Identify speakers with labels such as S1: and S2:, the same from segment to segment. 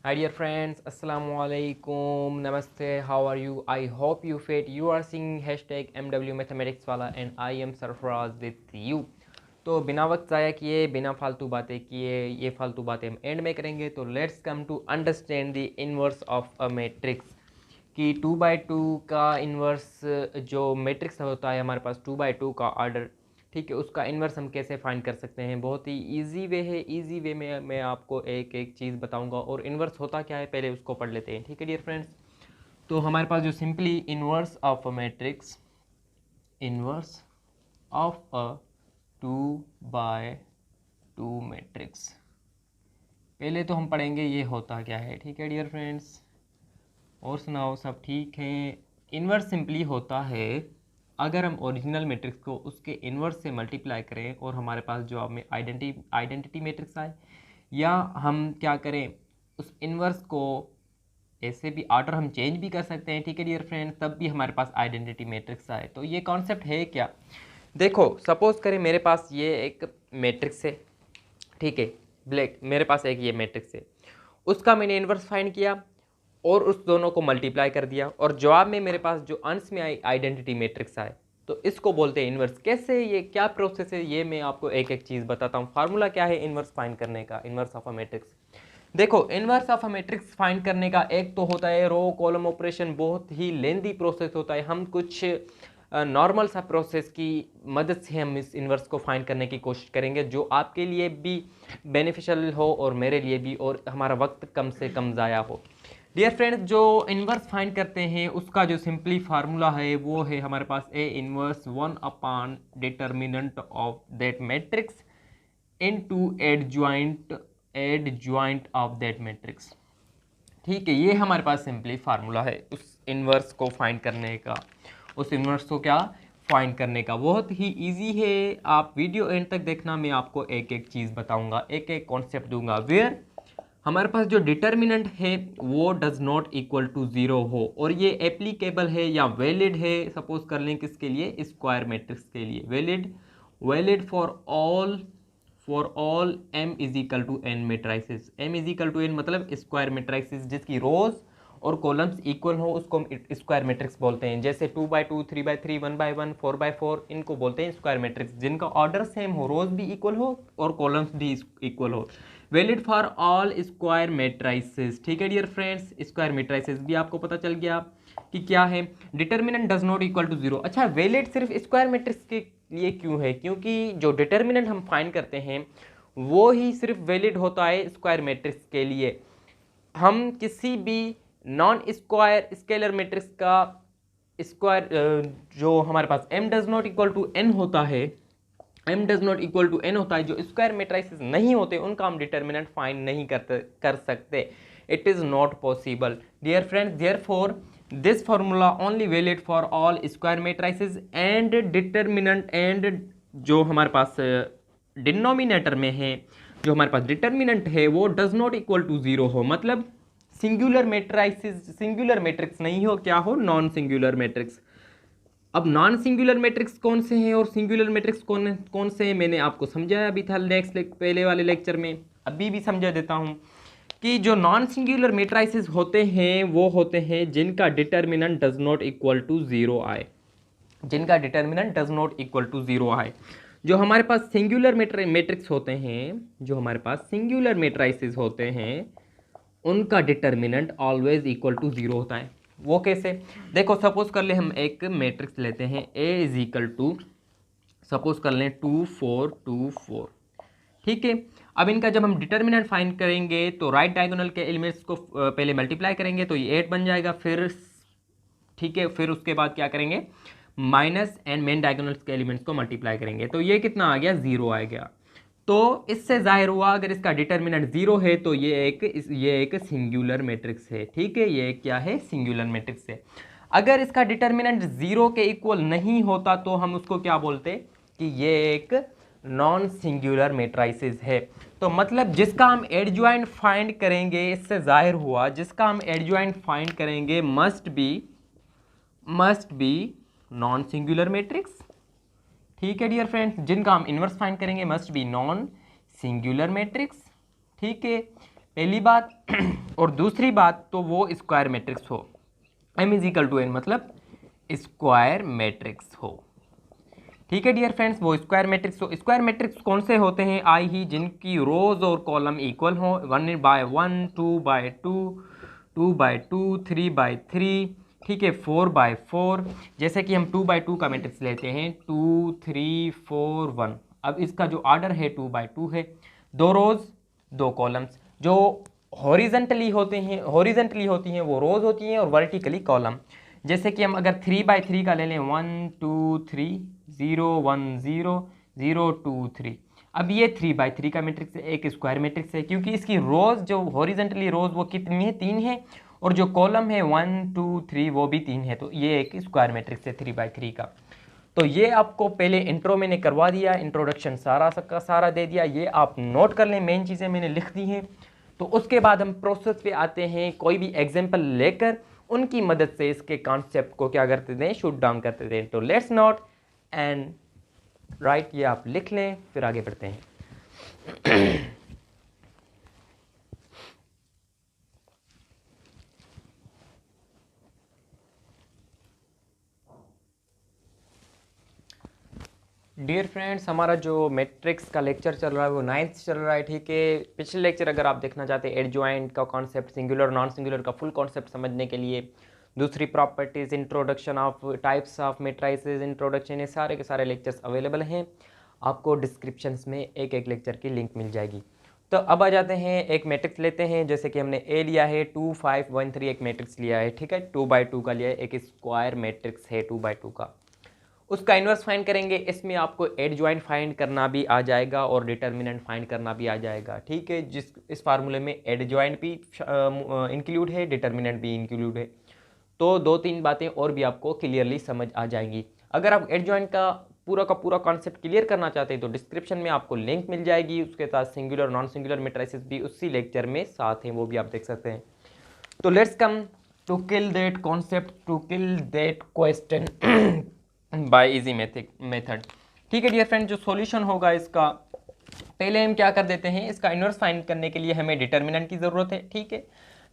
S1: Hi dear friends, Assalamu alaikum, Namaste, how are you? I hope you fit. You are seeing hashtag MW Mathematics वाला and I am Sarfaraz with you. तो बिना वक्त ज़ाया किए, बिना फालतू बातें किए, ये फालतू बातें हम एंड में करेंगे। तो let's come to understand the inverse of a matrix कि 2/2 का इन्वर्स जो मैट्रिक्स होता है हमारे पास 2/2 का ऑर्डर, ठीक है, उसका इन्वर्स हम कैसे फाइंड कर सकते हैं। बहुत ही इजी वे है। इजी वे में मैं आपको एक एक चीज़ बताऊंगा और इन्वर्स होता क्या है पहले उसको पढ़ लेते हैं। ठीक है डियर फ्रेंड्स, तो हमारे पास जो simply inverse of a matrix, inverse of a 2/2 matrix, पहले तो हम पढ़ेंगे ये होता क्या है। ठीक है डियर फ्रेंड्स, और सुनाओ सब ठीक है। इन्वर्स सिंपली होता है अगर हम ओरिजिनल मैट्रिक्स को उसके इन्वर्स से मल्टीप्लाई करें और हमारे पास जो में आइडेंटिटी मैट्रिक्स आए, या हम क्या करें उस इन्वर्स को ऐसे भी ऑर्डर हम चेंज भी कर सकते हैं। ठीक है डियर फ्रेंड्स, तब भी हमारे पास आइडेंटिटी मैट्रिक्स आए। तो ये कॉन्सेप्ट है क्या, देखो सपोज करें मेरे पास ये एक मैट्रिक्स है, ठीक है, ब्लैक, मेरे पास एक ये मैट्रिक्स है, उसका मैंने इन्वर्स फाइंड किया और उस दोनों को मल्टीप्लाई कर दिया और जवाब में मेरे पास जो अंश में आई आइडेंटिटी मैट्रिक्स आए, तो इसको बोलते हैं इन्वर्स। कैसे, ये क्या प्रोसेस है, ये मैं आपको एक एक चीज़ बताता हूँ। फार्मूला क्या है इन्वर्स फाइंड करने का, इन्वर्स ऑफ अ मैट्रिक्स। देखो inverse of a matrix find करने का एक तो होता है रो कॉलम ऑपरेशन, बहुत ही लेंदी प्रोसेस होता है। हम कुछ नॉर्मल सा प्रोसेस की मदद से हम इस इन्वर्स को फाइंड करने की कोशिश करेंगे जो आपके लिए भी बेनिफिशियल हो और मेरे लिए भी, और हमारा वक्त कम से कम ज़ाया हो। डियर फ्रेंड्स, जो इन्वर्स फाइंड करते हैं उसका जो सिंपली फार्मूला है वो है हमारे पास A inverse 1 determinant of that matrix into adjoint of that matrix. ठीक है, ये हमारे पास सिंपली फार्मूला है उस इन्वर्स को फाइंड करने का, उस इन्वर्स को क्या फाइंड करने का। बहुत ही इजी है, आप वीडियो एंड तक देखना, मैं आपको एक एक चीज़ बताऊंगा, एक एक कॉन्सेप्ट दूंगा वेयर हमारे पास जो डिटर्मिनेंट है वो डज नॉट इक्वल टू 0 हो, और ये एप्लीकेबल है या वैलिड है। सपोज कर लें किसके लिए, स्क्वायर मैट्रिक्स के लिए valid, valid for all m is equal to n matrices. m is equal to n मतलब स्क्वायर मेट्राइसिस जिसकी रोज और कॉलम्स इक्वल हो उसको हम स्क्वायर मैट्रिक्स बोलते हैं। जैसे 2/2, 3/3, 1/1, 4/4, इनको बोलते हैं स्क्वायर मैट्रिक्स जिनका ऑर्डर सेम हो, रोज भी इक्वल हो और कॉलम्स भी इक्वल हो। Valid for all square matrices. ठीक है डियर फ्रेंड्स, स्क्वायर मैट्राइसिस भी आपको पता चल गया कि क्या है। Determinant does not equal to 0। अच्छा, वैलिड सिर्फ स्क्वायर मैट्रिक्स के लिए क्यों है, क्योंकि जो डिटर्मिनेंट हम फाइंड करते हैं वो ही सिर्फ वैलिड होता है स्क्वायर मैट्रिक्स के लिए। हम किसी भी नॉन स्क्वायर स्केलर मैट्रिक्स का स्क्वायर, जो हमारे पास m does not equal to n होता है, m does not equal to n होता है, जो स्क्वायर मैट्रिसेस नहीं होते उनका हम डिटर्मिनेंट फाइंड नहीं कर सकते। It is not possible dear friends. Therefore this formula only valid for all square matrices and determinant, and जो हमारे पास डिनोमिनेटर में है, जो हमारे पास डिटर्मिनेंट है वो डज नॉट इक्वल टू 0 हो, मतलब सिंगुलर मैट्रिसेस, सिंगुलर मैट्रिक्स नहीं हो, क्या हो, नॉन सिंगुलर मैट्रिक्स। अब नॉन सिंगुलर मैट्रिक्स कौन से हैं और सिंगुलर मैट्रिक्स कौन कौन से हैं, मैंने आपको समझाया भी था नेक्स्ट पहले वाले लेक्चर में, अभी भी समझा देता हूं कि जो नॉन सिंगुलर मैट्रिसेस होते हैं वो होते हैं जिनका determinant does not equal to 0 आए, जिनका determinant does not equal to 0 आए। जो हमारे पास सिंगुलर मैट्रिक्स होते हैं, जो हमारे पास सिंगुलर मैट्रिसेस होते हैं उनका डिटर्मिनेंट ऑलवेज इक्वल टू 0 होता है। वो कैसे, देखो सपोज कर ले हम एक मैट्रिक्स लेते हैं A is equal to, suppose कर लें 2 4 2 4, ठीक है। अब इनका जब हम डिटर्मिनेंट फाइंड करेंगे तो राइट डायगोनल के एलिमेंट्स को पहले मल्टीप्लाई करेंगे तो ये 8 बन जाएगा, फिर ठीक है, फिर उसके बाद क्या करेंगे, माइनस एंड मेन डायगोनल्स के एलिमेंट्स को मल्टीप्लाई करेंगे तो ये कितना आ गया, 0 आ गया। तो इससे जाहिर हुआ अगर इसका डिटर्मिनेंट 0 है तो ये एक सिंगुलर मैट्रिक्स है। ठीक है, ये क्या है, सिंगुलर मैट्रिक्स है। अगर इसका डिटर्मिनेंट 0 के इक्वल नहीं होता तो हम उसको क्या बोलते कि ये एक नॉन सिंगुलर मैट्रिसेस है। तो मतलब जिसका हम एडजॉइंट फाइंड करेंगे, इससे जाहिर हुआ जिसका हम एडजॉइंट फाइंड करेंगे must be non singular matrix. ठीक है डियर फ्रेंड्स, जिनका हम इन्वर्स फाइंड करेंगे must be non singular matrix. ठीक है, पहली बात। और दूसरी बात तो वो स्क्वायर मैट्रिक्स हो, m is equal to n मतलब स्क्वायर मैट्रिक्स हो। ठीक है डियर फ्रेंड्स, वो स्क्वायर मैट्रिक्स हो। स्क्वायर मैट्रिक्स कौन से होते हैं? आई ही जिनकी रोज और कॉलम इक्वल हो, 1/1, 2/2, 2/2, 3/3, ठीक है, 4/4। जैसे कि हम 2/2 का मैट्रिक्स लेते हैं, 2 3 4 1। अब इसका जो ऑर्डर है 2/2 है, दो रोज दो कॉलम्स। जो हॉरिजेंटली होती हैं वो रोज होती हैं, और वर्टिकली कॉलम। जैसे कि हम अगर 3/3 का ले लें, 1 2 3 0 1 0 0 2 3। अब ये 3/3 का मैट्रिक्स एक स्क्वायर मैट्रिक्स है, क्योंकि इसकी रोज जो हॉरिजेंटली रोज वो कितनी है? 3 है, और जो कॉलम है 1 2 3 वो भी 3 है, तो ये एक स्क्वायर मैट्रिक्स है 3/3 का। तो ये आपको पहले इंट्रो मैंने करवा दिया, इंट्रोडक्शन सारा सबका सारा दे दिया, ये आप नोट कर लें, मेन चीज़ें मैंने लिख दी हैं। तो उसके बाद हम प्रोसेस पे आते हैं, कोई भी एग्जांपल लेकर उनकी मदद से इसके कॉन्सेप्ट को क्या करते थे? शूट डाउन करते थे। तो लेट्स नोट एंड राइट, ये आप लिख लें, फिर आगे बढ़ते हैं। डियर फ्रेंड्स, हमारा जो मैट्रिक्स का लेक्चर चल रहा है वो 9th चल रहा है, ठीक है। पिछले लेक्चर अगर आप देखना चाहते हैं एडजॉइंट का कॉन्सेप्ट, सिंगुलर नॉन सिंगुलर का फुल कॉन्सेप्ट समझने के लिए, दूसरी properties, introduction of types of matrices, introduction, ये सारे के सारे लेक्चर्स अवेलेबल हैं। आपको डिस्क्रिप्शंस में एक एक लेक्चर की लिंक मिल जाएगी। तो अब आ जाते हैं, एक मैट्रिक्स लेते हैं। जैसे कि हमने ए लिया है 2 5 1 3, एक मैट्रिक्स लिया है, ठीक है, 2/2 का लिया है, एक स्क्वायर मैट्रिक्स है 2/2 का। उसका इन्वर्स फाइंड करेंगे। इसमें आपको एडजॉइंट फाइंड करना भी आ जाएगा और डिटर्मिनेंट फाइंड करना भी आ जाएगा, ठीक है। इस फार्मूले में एडजॉइंट भी इंक्लूड है, डिटर्मिनेंट भी इंक्लूड है। तो 2-3 बातें और भी आपको क्लियरली समझ आ जाएंगी। अगर आप एडजॉइंट का पूरा कॉन्सेप्ट क्लियर करना चाहते हैं तो डिस्क्रिप्शन में आपको लिंक मिल जाएगी, उसके साथ सिंगुलर नॉन सिंगुलर मैट्रिसेस भी उसी लेक्चर में साथ हैं, वो भी आप देख सकते हैं। तो let's come to kill that concept, to kill that question by easy method. ठीक है डियर फ्रेंड, जो सॉल्यूशन होगा इसका, पहले हम क्या कर देते हैं, इसका इनवर्स फाइंड करने के लिए हमें डिटर्मिनेंट की ज़रूरत है, ठीक है।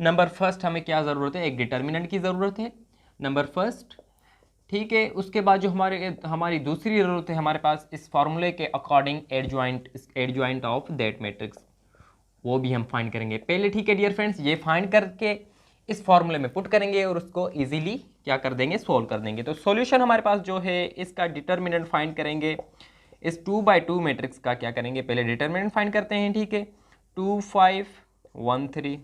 S1: नंबर फर्स्ट हमें क्या ज़रूरत है? एक डिटर्मिनेंट की ज़रूरत है, नंबर फर्स्ट, ठीक है। उसके बाद जो हमारी दूसरी ज़रूरत है, हमारे पास इस फार्मूले के according adjoint of that matrix, वो भी हम फाइंड करेंगे पहले, ठीक है डियर फ्रेंड्स। ये फाइंड करके इस फॉर्मूले में पुट करेंगे और उसको इजीली क्या कर देंगे? सोल्व कर देंगे। तो सॉल्यूशन हमारे पास जो है, इसका डिटर्मिनेंट फाइंड करेंगे। इस 2/2 मैट्रिक्स का क्या करेंगे? पहले डिटर्मिनेंट फाइंड करते हैं, ठीक है। 2 5 1 3।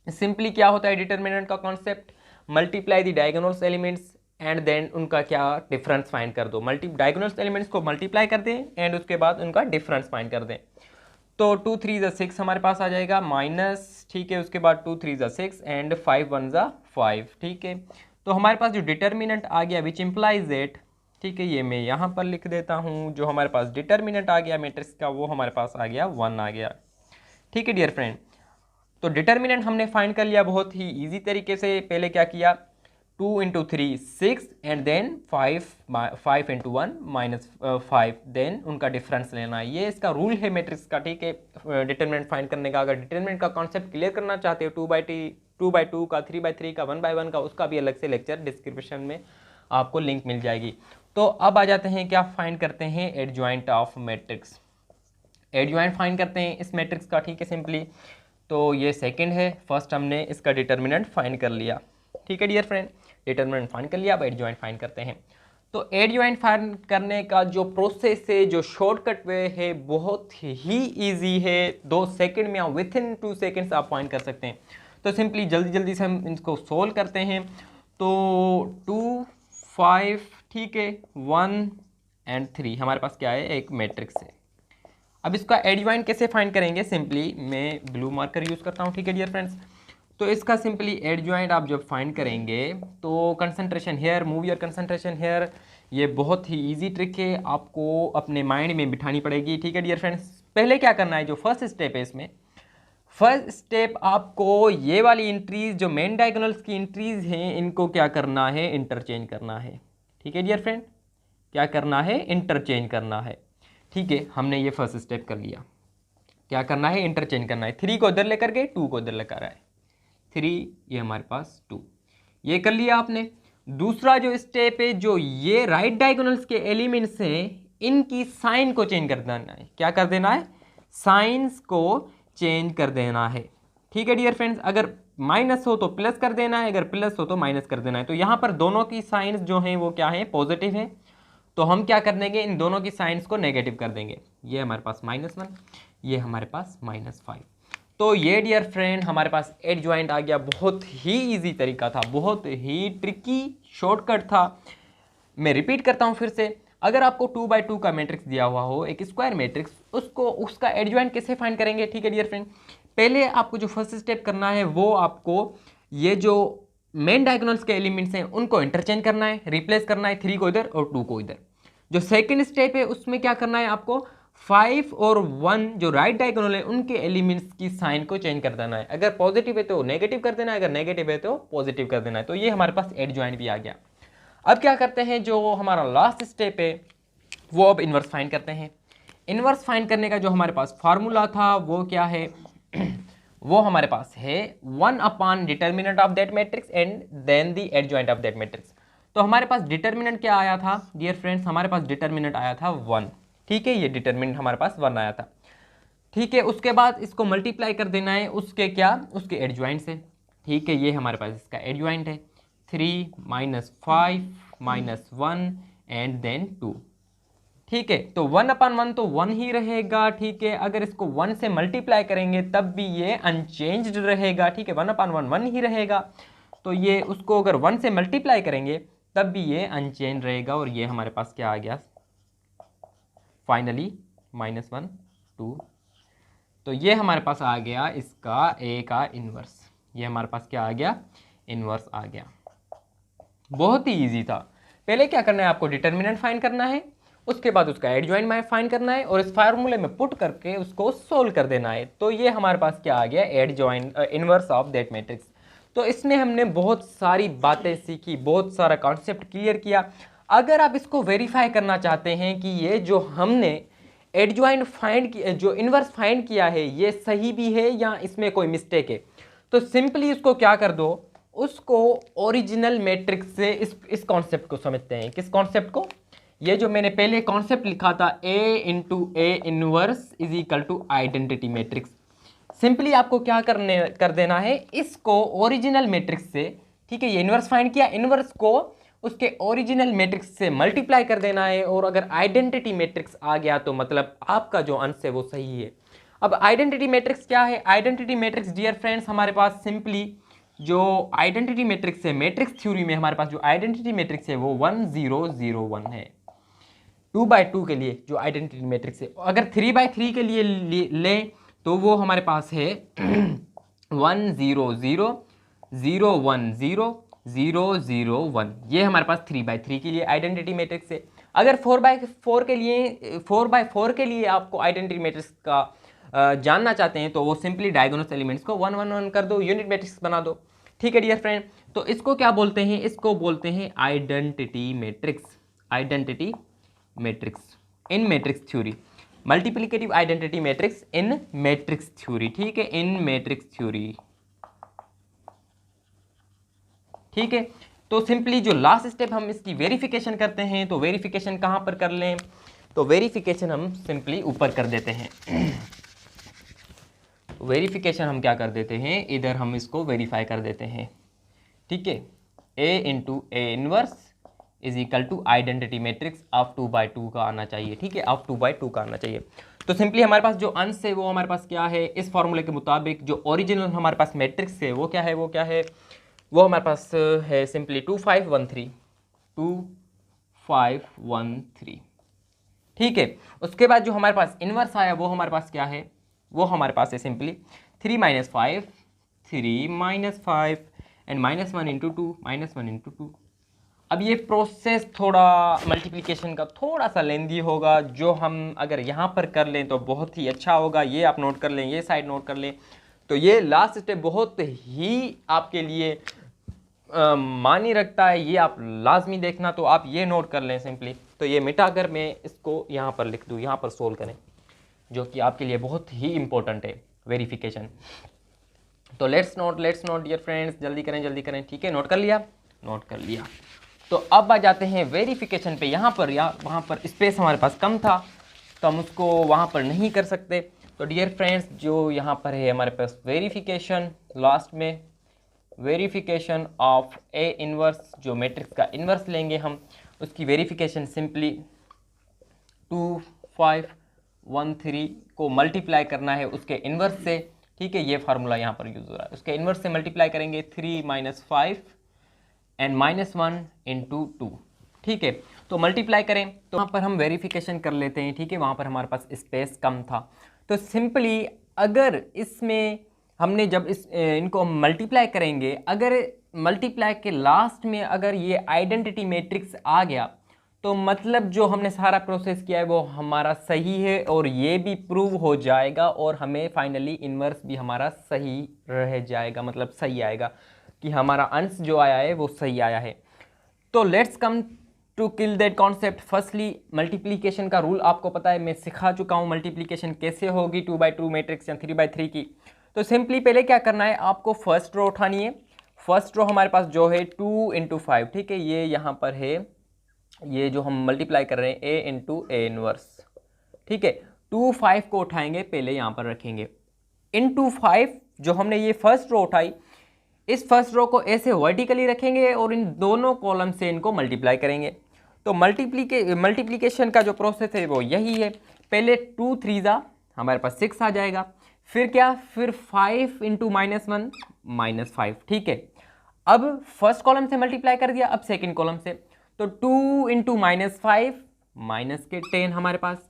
S1: सिंपली क्या होता है डिटर्मिनेंट का concept? Multiply the diagonals elements and then उनका क्या डिफरेंस फाइंड कर दो। डायगोनल्स एलिमेंट्स को मल्टीप्लाई कर दें एंड उसके बाद उनका डिफरेंस फाइंड कर दें। तो 2 3 ज़ा 6 हमारे पास आ जाएगा माइनस, ठीक है। उसके बाद 2 3 ज़ा 6 एंड 5 1 ज़ा 5, ठीक है। तो हमारे पास जो डिटर्मिनेंट आ गया विच इम्प्लाइज एट, ठीक है, ये मैं यहाँ पर लिख देता हूँ। जो हमारे पास डिटर्मिनेंट आ गया मैट्रिक्स का, वो हमारे पास आ गया 1 आ गया, ठीक है डियर फ्रेंड। तो डिटर्मिनेंट हमने फाइंड कर लिया बहुत ही इजी तरीके से। पहले क्या किया? 2 × 3 6 एंड देन 5 × 1 -5, देन उनका डिफरेंस लेना। ये इसका रूल है मैट्रिक्स का, ठीक है, डिटर्मिनेंट फाइंड करने का। अगर डिटर्मिनेंट का कॉन्सेप्ट क्लियर करना चाहते हो 2/2 का, 3/3 का, 1/1 का, उसका भी अलग से लेक्चर डिस्क्रिप्शन में आपको लिंक मिल जाएगी। तो अब आ जाते हैं, क्या फाइंड करते हैं? Adjoint of matrix. Adjoint find करते हैं इस मैट्रिक्स का, ठीक है, सिंपली। तो ये सेकंड है, फर्स्ट हमने इसका डिटर्मिनेंट फाइंड कर लिया, ठीक है डियर फ्रेंड। डिटर्मिनेंट फाइंड कर लिया, अब एडजॉइंट फाइंड करते हैं। तो एडजॉइंट फाइंड करने का जो प्रोसेस है, जो शॉर्टकट वे है, बहुत ही इजी है। 2 सेकंड में, विथ इन 2 सेकंड्स आप फाइंड कर सकते हैं। तो सिंपली जल्दी जल्दी से हम इसको सोल्व करते हैं। तो 2 5, ठीक है, 1 एंड 3 हमारे पास क्या है? एक मैट्रिक्स है। अब इसका एडजॉइंट कैसे फाइंड करेंगे? सिंपली मैं ब्लू मार्कर यूज़ करता हूँ, ठीक है डियर फ्रेंड्स। तो इसका सिंपली एडजॉइंट आप जब फाइंड करेंगे तो concentration here, move your concentration here, ये बहुत ही इजी ट्रिक है, आपको अपने माइंड में बिठानी पड़ेगी, ठीक है डियर फ्रेंड्स। पहले क्या करना है, जो फर्स्ट स्टेप है इसमें, फर्स्ट स्टेप आपको ये वाली इंट्रीज, जो मेन डायगोनल्स की इंट्रीज हैं, इनको क्या करना है? इंटरचेंज करना है, ठीक है डियर फ्रेंड। क्या करना है? इंटरचेंज करना है, ठीक है। हमने ये फर्स्ट स्टेप कर लिया। क्या करना है, इंटरचेंज करना है। 3 को इधर लेकर के 2 को इधर लेकर आए, 3 ये हमारे पास 2, ये कर लिया आपने। दूसरा जो स्टेप है, जो ये राइट डायगोनल्स के एलिमेंट्स हैं इनकी साइन को चेंज कर देना है। क्या कर देना है, साइंस को चेंज कर देना है। ठीक है डियर फ्रेंड्स, अगर माइनस हो तो प्लस कर देना है, अगर प्लस हो तो माइनस कर देना है। तो यहाँ पर दोनों की साइंस जो हैं वो क्या है, पॉजिटिव है। तो हम क्या कर देंगे, इन दोनों की साइंस को नेगेटिव कर देंगे। ये हमारे पास -1, ये हमारे पास -5। तो ये डियर फ्रेंड हमारे पास एडजॉइंट आ गया। बहुत ही इजी तरीका था, बहुत ही ट्रिकी शॉर्टकट था। मैं रिपीट करता हूँ फिर से, अगर आपको 2x2 का मैट्रिक्स दिया हुआ हो, एक स्क्वायर मैट्रिक्स, उसका एडजॉइंट कैसे फाइंड करेंगे। ठीक है डियर फ्रेंड, पहले आपको जो फर्स्ट स्टेप करना है वो आपको ये जो मेन डायगोनल्स के एलिमेंट्स हैं उनको इंटरचेंज करना है, रिप्लेस करना है, 3 को इधर और 2 को इधर। जो सेकंड स्टेप है उसमें क्या करना है, आपको 5 और 1 जो राइट डायगोनल है उनके एलिमेंट्स की साइन को चेंज कर देना है। अगर पॉजिटिव है तो नेगेटिव कर देना है, अगर नेगेटिव है तो पॉजिटिव कर देना है। तो ये हमारे पास एडजॉइंट भी आ गया। अब क्या करते हैं, जो हमारा लास्ट स्टेप है वो अब इन्वर्स फाइंड करते हैं। इन्वर्स फाइंड करने का जो हमारे पास फार्मूला था वो क्या है वो हमारे पास है 1 determinant of that matrix and then the adjoint of that matrix. तो हमारे पास डिटर्मिनेंट क्या आया था डियर फ्रेंड्स, हमारे पास डिटर्मिनेंट आया था 1। ठीक है, ये डिटर्मिनेंट हमारे पास 1 आया था। ठीक है, उसके बाद इसको मल्टीप्लाई कर देना है उसके क्या, उसके एडजॉइंट से। ठीक है, ये हमारे पास इसका एडजॉइंट है 3 -5 -1 एंड देन 2। ठीक है, तो 1/1 तो 1 ही रहेगा। ठीक है, अगर इसको 1 से मल्टीप्लाई करेंगे तब भी ये अनचेंज्ड रहेगा। ठीक है, 1/1 1 ही रहेगा। तो ये उसको अगर 1 से मल्टीप्लाई करेंगे तब भी ये अनचेंज रहेगा। और ये हमारे पास क्या आ गया फाइनली -1 2। तो ये हमारे पास आ गया इसका ए का इन्वर्स। ये हमारे पास क्या आ गया, इन्वर्स आ गया। बहुत ही इजी था। पहले क्या करना है, आपको डिटर्मिनेंट फाइंड करना है, उसके बाद उसका एडजॉइंट फाइंड करना है और इस फार्मूले में पुट करके उसको सोल्व कर देना है। तो ये हमारे पास क्या आ गया, adjoint inverse of that matrix. तो इसमें हमने बहुत सारी बातें सीखी, बहुत सारा कॉन्सेप्ट क्लियर किया। अगर आप इसको वेरीफाई करना चाहते हैं कि ये जो हमने एडजॉइंट फाइंड किया, जो इन्वर्स फाइंड किया है, ये सही भी है या इसमें कोई मिस्टेक है, तो सिंपली उसको क्या कर दो, उसको ओरिजिनल मैट्रिक्स से इस कॉन्सेप्ट को समझते हैं। किस कॉन्सेप्ट को, ये जो मैंने पहले कॉन्सेप्ट लिखा था A × A inverse is equal to identity matrix. Simply आपको क्या कर देना है, इसको ओरिजिनल मैट्रिक्स से, ठीक है, ये इन्वर्स फाइंड किया, इन्वर्स को उसके ओरिजिनल मैट्रिक्स से मल्टीप्लाई कर देना है। और अगर आइडेंटिटी मैट्रिक्स आ गया तो मतलब आपका जो आंसर है वो सही है। अब आइडेंटिटी मैट्रिक्स क्या है, आइडेंटिटी मैट्रिक्स डियर फ्रेंड्स हमारे पास सिंपली जो आइडेंटिटी मैट्रिक्स है, मैट्रिक्स थ्योरी में हमारे पास जो आइडेंटिटी मैट्रिक्स है वो 1 0 0 1 है। 2/2 के लिए जो आइडेंटिटी मैट्रिक्स है, अगर 3/3 के लिए लें तो वो हमारे पास है 1 0 0 0 1 0 0 0 1। ये हमारे पास 3/3 के लिए आइडेंटिटी मैट्रिक्स है। अगर 4/4 के लिए आपको आइडेंटिटी मैट्रिक्स का जानना चाहते हैं तो वो सिंपली डायगोनल एलिमेंट्स को 1 1 1 कर दो, यूनिट मैट्रिक्स बना दो। ठीक है डियर फ्रेंड, तो इसको क्या बोलते हैं, इसको बोलते हैं identity matrix. Identity matrix in matrix theory, multiplicative identity matrix in matrix theory. ठीक है, इन मैट्रिक्स थ्योरी। ठीक है, तो सिंपली जो लास्ट स्टेप हम इसकी वेरिफिकेशन करते हैं, तो वेरिफिकेशन कहां पर कर लें, तो वेरिफिकेशन हम सिंपली ऊपर कर देते हैं। वेरिफिकेशन हम क्या कर देते हैं, इधर हम इसको वेरीफाई कर देते हैं। ठीक है, A × A inverse is equal to identity matrix of 2/2 का आना चाहिए। ठीक है, ऑफ 2/2 का आना चाहिए। तो सिंपली हमारे पास जो अंश है वो हमारे पास क्या है, इस फॉर्मूले के मुताबिक जो ओरिजिनल हमारे पास मैट्रिक्स है वो क्या है, वो क्या है, वो हमारे पास है सिंपली 2 5 1 3 2 5 1 3। ठीक है, उसके बाद जो हमारे पास इन्वर्स आया वो हमारे पास क्या है, वो हमारे पास है सिंपली 3 - 5 3 - 5 एंड -1 × 2 -1 × 2। अब ये प्रोसेस थोड़ा मल्टीप्लिकेशन का थोड़ा सा लेंदी होगा, जो हम अगर यहाँ पर कर लें तो बहुत ही अच्छा होगा। ये आप नोट कर लें, ये साइड नोट कर लें। तो ये लास्ट स्टेप बहुत ही आपके लिए मानी रखता है, ये आप लाजमी देखना। तो आप ये नोट कर लें सिंपली। तो ये मिटा कर मैं इसको यहाँ पर लिख दूँ, यहाँ पर सोल्व करें। जो कि आपके लिए बहुत ही इंपॉर्टेंट है, वेरिफिकेशन। तो लेट्स नोट डियर फ्रेंड्स, जल्दी करें, ठीक है, नोट कर लिया, नोट कर लिया। तो अब आ जाते हैं वेरिफिकेशन पे। यहाँ पर या वहाँ पर स्पेस हमारे पास कम था तो हम उसको वहाँ पर नहीं कर सकते। तो डियर फ्रेंड्स, जो यहाँ पर है हमारे पास वेरिफिकेशन, लास्ट में वेरिफिकेशन ऑफ ए इनवर्स, जो मैट्रिक्स का इनवर्स लेंगे हम, उसकी वेरिफिकेशन सिंपली 2513 को मल्टीप्लाई करना है उसके इनवर्स से, ठीक है, ये फार्मूला यहाँ पर यूज़ हो रहा है। उसके इनवर्स से मल्टीप्लाई करेंगे 3 - 5 एंड -1 × 2, ठीक है। तो मल्टीप्लाई करें तो वहाँ पर हम वेरिफिकेशन कर लेते हैं, ठीक है, वहाँ पर हमारे पास स्पेस कम था। तो सिंपली अगर इसमें हमने जब इनको मल्टीप्लाई करेंगे, अगर मल्टीप्लाई के लास्ट में अगर ये आइडेंटिटी मैट्रिक्स आ गया तो मतलब जो हमने सारा प्रोसेस किया है वो हमारा सही है और ये भी प्रूव हो जाएगा और हमें फाइनली इन्वर्स भी हमारा सही रह जाएगा, मतलब सही आएगा कि हमारा अंश जो आया है वो सही आया है। तो let's come to kill that concept. Firstly multiplication का रूल आपको पता है, मैं सिखा चुका हूँ मल्टीप्लिकेशन कैसे होगी 2x2 मैट्रिक्स या 3x3 की। तो सिंपली पहले क्या करना है, आपको फर्स्ट रो उठानी है। फर्स्ट रो हमारे पास जो है 2 × 5, ठीक है, ये यहाँ पर है, ये जो हम मल्टीप्लाई कर रहे हैं a × a इनवर्स, ठीक है। 2 5 को उठाएंगे, पहले यहाँ पर रखेंगे, × 5 जो हमने ये फर्स्ट रो उठाई, इस फर्स्ट रो को ऐसे वर्टिकली रखेंगे और इन दोनों कॉलम से इनको मल्टीप्लाई करेंगे। तो मल्टीप्लिकेशन का जो प्रोसेस है वो यही है। पहले 2 3 हमारे पास 6 आ जाएगा, फिर क्या, फिर 5 × -1 - 5, ठीक है। अब फर्स्ट कॉलम से मल्टीप्लाई कर दिया, अब सेकंड कॉलम से, तो 2 × -5 माइनस के 10 हमारे पास,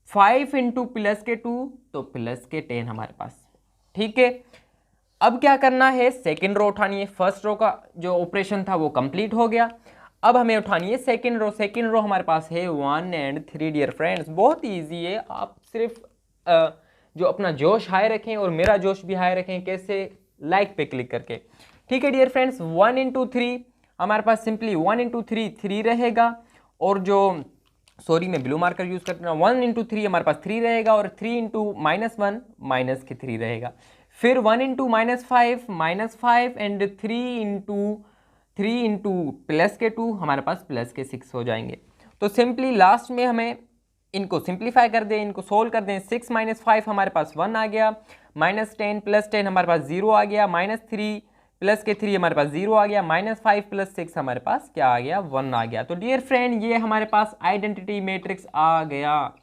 S1: 5 × +2 तो प्लस के 10 हमारे पास, ठीक है। अब क्या करना है, सेकंड रो उठानी है। फर्स्ट रो का जो ऑपरेशन था वो कंप्लीट हो गया, अब हमें उठानी है सेकंड रो। सेकंड रो हमारे पास है 1 और 3 डियर फ्रेंड्स, बहुत इजी है। आप सिर्फ जो अपना जोश हाई रखें और मेरा जोश भी हाई रखें, कैसे, लाइक पे क्लिक करके, ठीक है डियर फ्रेंड्स। 1 × 3 हमारे पास सिंपली 1 × 3 3 रहेगा, और जो सॉरी मैं ब्लू मार्कर यूज करता हूँ, 1 × 3 हमारे पास 3 रहेगा, और 3 × -1 माइनस के 3 रहेगा, फिर 1 × -5 एंड 3 × प्लस के 2 हमारे पास प्लस के 6 हो जाएंगे। तो सिंपली लास्ट में हमें इनको सिंप्लीफाई कर दें, इनको सोल्व कर दें। 6 - 5 हमारे पास 1 आ गया, -10 + 10 हमारे पास 0 आ गया, -3 प्लस के 3 हमारे पास 0 आ गया, -5 + 6 हमारे पास क्या आ गया, 1 आ गया। तो डियर फ्रेंड, ये हमारे पास आइडेंटिटी मैट्रिक्स आ गया।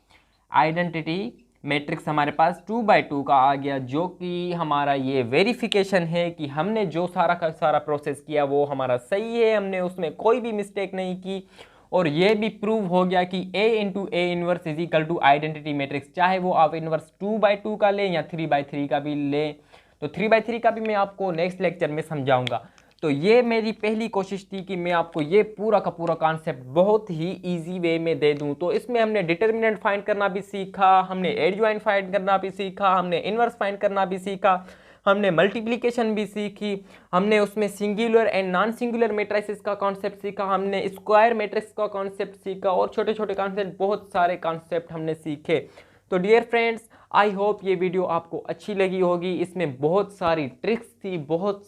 S1: आइडेंटिटी मैट्रिक्स हमारे पास 2x2 का आ गया, जो कि हमारा ये वेरिफिकेशन है कि हमने जो सारा का सारा प्रोसेस किया वो हमारा सही है, हमने उसमें कोई भी मिस्टेक नहीं की। और ये भी प्रूव हो गया कि a × a inverse = identity matrix, चाहे वो आप इनवर्स 2x2 का लें या 3x3 का भी लें। तो 3x3 का भी मैं आपको नेक्स्ट लेक्चर में समझाऊंगा। तो ये मेरी पहली कोशिश थी कि मैं आपको ये पूरा का पूरा कॉन्सेप्ट बहुत ही इजी वे में दे दूं। तो इसमें हमने डिटर्मिनेंट फाइंड करना भी सीखा, हमने एडजॉइंट फाइंड करना भी सीखा, हमने इनवर्स फाइंड करना भी सीखा, हमने मल्टीप्लिकेशन भी सीखी, हमने उसमें singular and non singular matrices का कॉन्सेप्ट सीखा, हमने स्क्वायर मैट्रिक्स का कॉन्सेप्ट सीखा, और छोटे छोटे कॉन्सेप्ट, बहुत सारे कॉन्सेप्ट हमने सीखे। तो डियर फ्रेंड्स, आई होप ये वीडियो आपको अच्छी लगी होगी। इसमें बहुत सारी ट्रिक्स थी, बहुत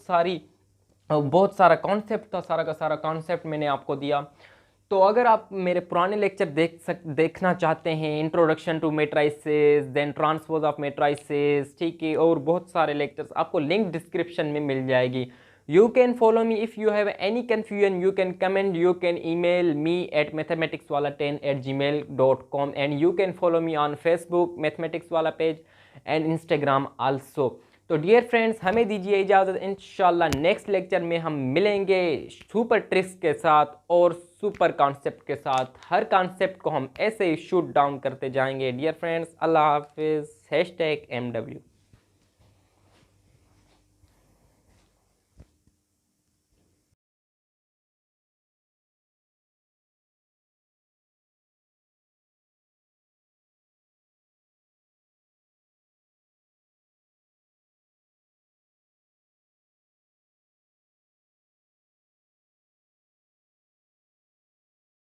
S1: सारा कॉन्सेप्ट था, सारा का सारा कॉन्सेप्ट मैंने आपको दिया। तो अगर आप मेरे पुराने लेक्चर देखना चाहते हैं, introduction to matrices, then transpose of matrices, ठीक है, और बहुत सारे लेक्चर्स, आपको लिंक डिस्क्रिप्शन में मिल जाएगी। You can follow me if you have any confusion. You can comment, you can email me at mathematicswala10@gmail.com, and you can follow me on Facebook mathematicswala page and Instagram also. तो dear friends, हमें दीजिए इजाज़त। इंशाल्लाह next lecture में हम मिलेंगे super tricks के साथ और सुपर कॉन्सेप्ट के साथ। हर कॉन्सेप्ट को हम ऐसे ही शूट डाउन करते जाएंगे। डियर फ्रेंड्स, अल्लाह हाफिज़। #MW